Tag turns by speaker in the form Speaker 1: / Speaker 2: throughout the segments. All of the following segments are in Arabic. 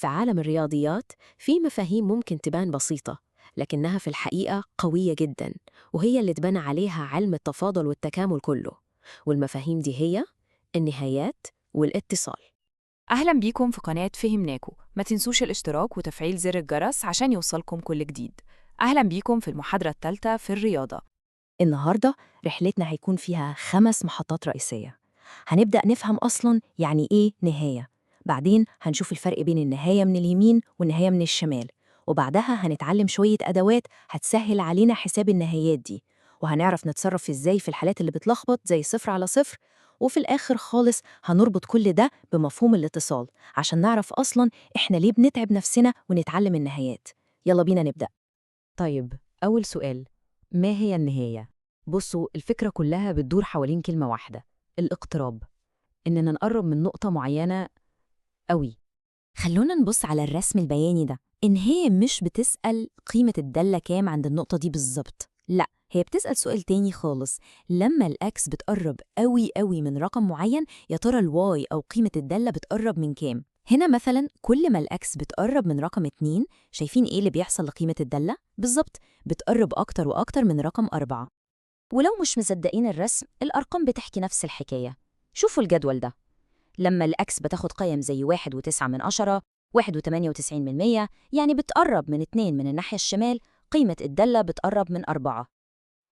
Speaker 1: في عالم الرياضيات في مفاهيم ممكن تبان بسيطة، لكنها في الحقيقة قوية جدا، وهي اللي تبنى عليها علم التفاضل والتكامل كله. والمفاهيم دي هي النهايات والاتصال.
Speaker 2: أهلا بيكم في قناة فهمناكو. ما تنسوش الاشتراك وتفعيل زر الجرس عشان يوصلكم كل جديد. أهلا بيكم في المحاضرة الثالثة في الرياضة.
Speaker 3: النهاردة رحلتنا هيكون فيها 5 محطات رئيسية. هنبدأ نفهم أصلاً يعني إيه نهاية، بعدين هنشوف الفرق بين النهاية من اليمين والنهاية من الشمال، وبعدها هنتعلم شوية أدوات هتسهل علينا حساب النهايات دي، وهنعرف نتصرف إزاي في الحالات اللي بتلخبط زي 0 على 0. وفي الآخر خالص هنربط كل ده بمفهوم الاتصال عشان نعرف أصلاً إحنا ليه بنتعب نفسنا ونتعلم النهايات. يلا بينا نبدأ.
Speaker 4: طيب، أول سؤال، ما هي النهاية؟ بصوا، الفكرة كلها بتدور حوالين كلمة واحدة: الاقتراب. إننا نقرب من نقطة معينة قوي.
Speaker 3: خلونا نبص على الرسم البياني ده. إن هي مش بتسأل قيمة الدالة كام عند النقطة دي بالظبط، لا، هي بتسأل سؤال تاني خالص. لما الأكس بتقرب قوي قوي من رقم معين، يا ترى الواي أو قيمة الدالة بتقرب من كام؟ هنا مثلا كل ما الأكس بتقرب من رقم 2، شايفين إيه اللي بيحصل لقيمة الدالة؟ بالظبط، بتقرب أكتر وأكتر من رقم 4. ولو مش مصدقين الرسم، الأرقام بتحكي نفس الحكاية. شوفوا الجدول ده. لما الأكس بتاخد قيم زي 1.9، 1.98%، يعني بتقرب من 2 من الناحية الشمال، قيمة الدالة بتقرب من 4.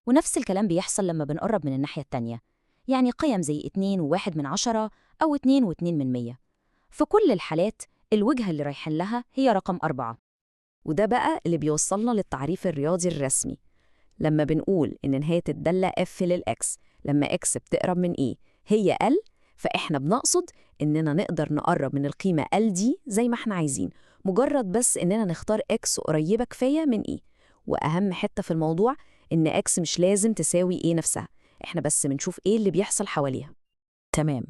Speaker 3: ونفس الكلام بيحصل لما بنقرب من الناحية التانية، يعني قيم زي 2.1 أو 2.2%. في كل الحالات الوجهة اللي رايحين لها هي رقم 4.
Speaker 1: وده بقى اللي بيوصلنا للتعريف الرياضي الرسمي. لما بنقول إن نهاية الدالة F للإكس لما إكس بتقرب من إيه هي L، فإحنا بنقصد إننا نقدر نقرب من القيمة L دي زي ما إحنا عايزين، مجرد بس إننا نختار إكس قريبة كفاية من إيه. وأهم حتة في الموضوع إن إكس مش لازم تساوي إيه نفسها، إحنا بس بنشوف إيه اللي بيحصل حواليها.
Speaker 4: تمام.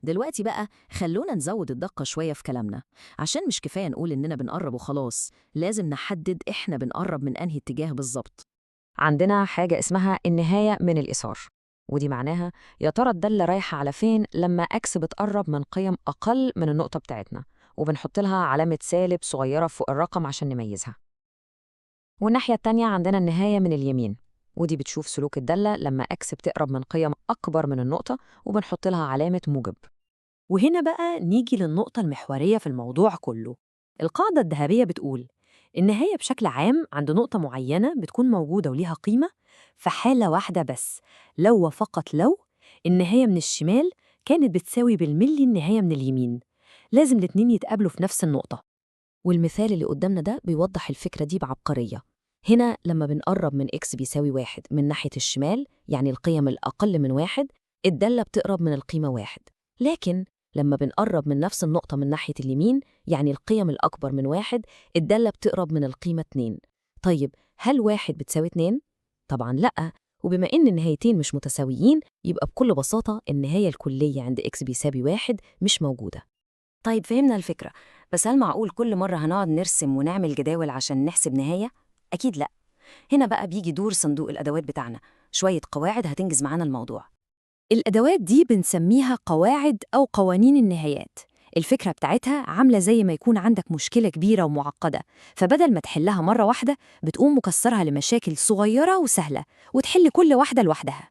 Speaker 4: دلوقتي بقى خلونا نزود الدقة شوية في كلامنا، عشان مش كفاية نقول إننا بنقرب وخلاص، لازم نحدد إحنا بنقرب من أنهي اتجاه بالظبط. عندنا حاجة اسمها النهاية من اليسار، ودي معناها يا ترى الدالة رايحة على فين لما أكس بتقرب من قيم أقل من النقطة بتاعتنا، وبنحط لها علامة سالب صغيرة فوق الرقم عشان نميزها. والناحية التانية عندنا النهاية من اليمين، ودي بتشوف سلوك الدالة لما أكس بتقرب من قيم أكبر من النقطة، وبنحط لها علامة موجب.
Speaker 3: وهنا بقى نيجي للنقطة المحورية في الموضوع كله. القاعدة الذهبية بتقول النهاية بشكل عام عند نقطة معينة بتكون موجودة وليها قيمة في حالة واحدة بس، لو وفقط لو النهاية من الشمال كانت بتساوي بالملي النهاية من اليمين، لازم الاتنين يتقابلوا في نفس النقطة.
Speaker 4: والمثال اللي قدامنا ده بيوضح الفكرة دي بعبقرية. هنا لما بنقرب من x بيساوي 1 من ناحية الشمال، يعني القيم الأقل من 1، الدالة بتقرب من القيمة 1. لكن لما بنقرب من نفس النقطة من ناحية اليمين، يعني القيم الأكبر من 1، الدالة بتقرب من القيمة 2. طيب، هل 1 بتساوي 2؟ طبعاً لأ. وبما إن النهايتين مش متساويين، يبقى بكل بساطة النهاية الكلية عند x بيساوي 1 مش موجودة.
Speaker 5: طيب فهمنا الفكرة، بس هل معقول كل مرة هنقعد نرسم ونعمل جداول عشان نحسب نهاية؟ أكيد لأ. هنا بقى بيجي دور صندوق الأدوات بتاعنا، شوية قواعد هتنجز معانا الموضوع.
Speaker 3: الأدوات دي بنسميها قواعد أو قوانين النهايات. الفكرة بتاعتها عاملة زي ما يكون عندك مشكلة كبيرة ومعقدة، فبدل ما تحلها مرة واحدة بتقوم مكسرها لمشاكل صغيرة وسهلة وتحل كل واحدة لوحدها.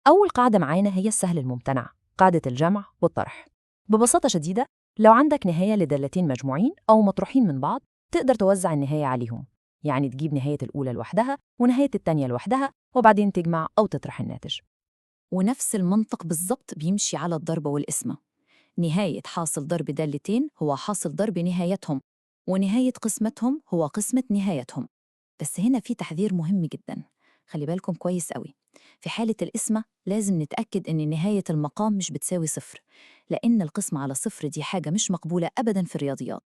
Speaker 4: أول قاعدة معانا هي السهل الممتنع، قاعدة الجمع والطرح. ببساطة شديدة، لو عندك نهاية لدالتين مجموعين أو مطروحين من بعض، تقدر توزع النهاية عليهم، يعني تجيب نهاية الأولى لوحدها ونهاية التانية لوحدها، وبعدين تجمع أو تطرح الناتج.
Speaker 3: ونفس المنطق بالظبط بيمشي على الضرب والقسمة. نهاية حاصل ضرب دالتين هو حاصل ضرب نهايتهم، ونهاية قسمتهم هو قسمة نهايتهم. بس هنا في تحذير مهم جدا، خلي بالكم كويس قوي. في حالة القسمة لازم نتأكد إن نهاية المقام مش بتساوي 0، لأن القسمة على 0 دي حاجة مش مقبولة أبداً في الرياضيات.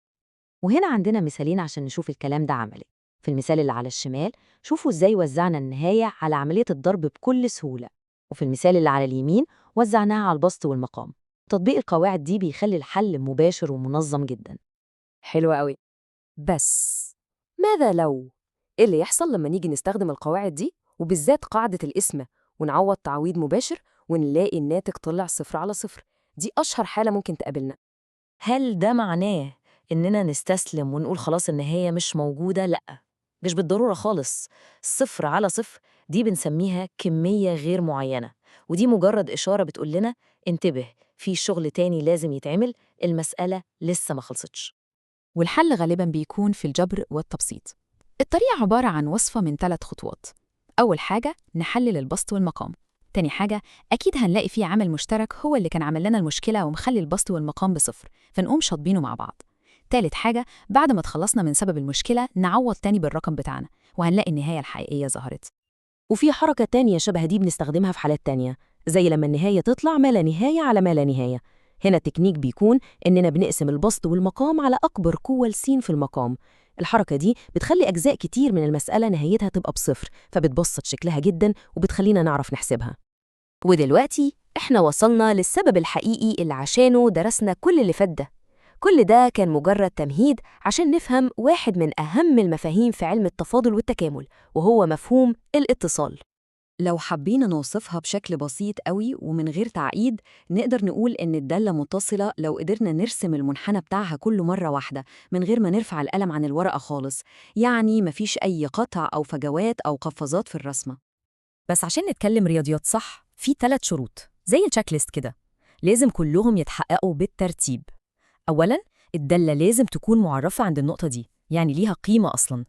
Speaker 4: وهنا عندنا مثالين عشان نشوف الكلام ده عملي. في المثال اللي على الشمال، شوفوا إزاي وزعنا النهاية على عملية الضرب بكل سهولة، وفي المثال اللي على اليمين وزعناها على البسط والمقام. تطبيق القواعد دي بيخلي الحل مباشر ومنظم جدا.
Speaker 1: حلو قوي. بس ماذا لو إيه اللي يحصل لما نيجي نستخدم القواعد دي، وبالذات قاعدة القسمة، ونعوض تعويض مباشر ونلاقي الناتج طلع 0 على 0؟ دي أشهر حالة ممكن تقابلنا.
Speaker 3: هل ده معناه
Speaker 4: إننا نستسلم ونقول خلاص إن هي مش موجودة، لأ، مش بالضرورة خالص. 0 على 0 دي بنسميها كمية غير معينة، ودي مجرد إشارة بتقول لنا انتبه، في شغل تاني لازم يتعمل، المسألة لسه ما خلصتش.
Speaker 2: والحل غالباً بيكون في الجبر والتبسيط. الطريقة عبارة عن وصفة من 3 خطوات. أول حاجة نحلل البسط والمقام. تاني حاجة أكيد هنلاقي فيه عامل مشترك هو اللي كان عامل لنا المشكلة ومخلي البسط والمقام ب0، فنقوم شاطبينه مع بعض. تالت حاجة بعد ما تخلصنا من سبب المشكلة نعوض تاني بالرقم بتاعنا، وهنلاقي النهاية الحقيقية ظهرت.
Speaker 4: وفي حركة تانية شبه دي بنستخدمها في حالات تانية، زي لما النهاية تطلع ما لا نهاية على ما لا نهاية. هنا التكنيك بيكون إننا بنقسم البسط والمقام على أكبر قوة ل في المقام. الحركة دي بتخلي أجزاء كتير من المسألة نهايتها تبقى ب0، فبتبسط شكلها جداً وبتخلينا نعرف نحسبها.
Speaker 5: ودلوقتي إحنا وصلنا للسبب الحقيقي اللي عشانه درسنا كل اللي فات ده. كل ده كان مجرد تمهيد عشان نفهم واحد من أهم المفاهيم في علم التفاضل والتكامل، وهو مفهوم الاتصال.
Speaker 1: لو حبينا نوصفها بشكل بسيط قوي ومن غير تعقيد، نقدر نقول إن الدالة متصلة لو قدرنا نرسم المنحنى بتاعها كل مرة واحدة من غير ما نرفع القلم عن الورقة خالص، يعني مفيش أي قطع أو فجوات أو قفزات في الرسمة.
Speaker 3: بس عشان نتكلم رياضيات صح، في 3 شروط زي التشيك ليست كده، لازم كلهم يتحققوا بالترتيب. أولاً، الدالة لازم تكون معرفة عند النقطة دي، يعني ليها قيمة أصلاً.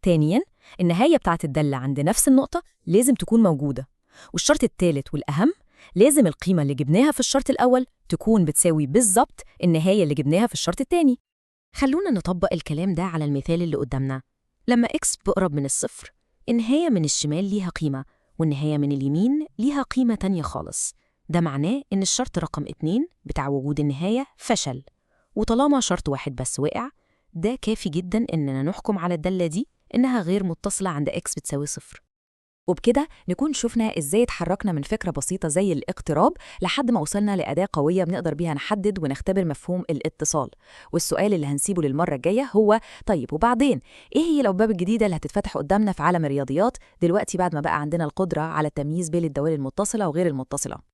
Speaker 3: تانياً، النهاية بتاعت الدالة عند نفس النقطة لازم تكون موجودة. والشرط الثالث والأهم، لازم القيمة اللي جبناها في الشرط الأول تكون بتساوي بالظبط النهاية اللي جبناها في الشرط الثاني.
Speaker 4: خلونا نطبق الكلام ده على المثال اللي قدامنا. لما x بقرب من ال0، النهاية من الشمال ليها قيمة، والنهاية من اليمين ليها قيمة تانية خالص. ده معناه إن الشرط رقم 2 بتاع وجود النهاية فشل. وطالما شرط واحد بس وقع، ده كافي جداً إننا نحكم على الدالة دي إنها غير متصلة عند x بتساوي 0.
Speaker 2: وبكده نكون شفنا إزاي اتحركنا من فكرة بسيطة زي الاقتراب لحد ما وصلنا لأداة قوية بنقدر بيها نحدد ونختبر مفهوم الاتصال. والسؤال اللي هنسيبه للمرة الجاية هو طيب وبعدين؟ إيه هي الأبواب الجديدة اللي هتتفتح قدامنا في عالم الرياضيات دلوقتي بعد ما بقى عندنا القدرة على التمييز بين الدوال المتصلة وغير المتصلة؟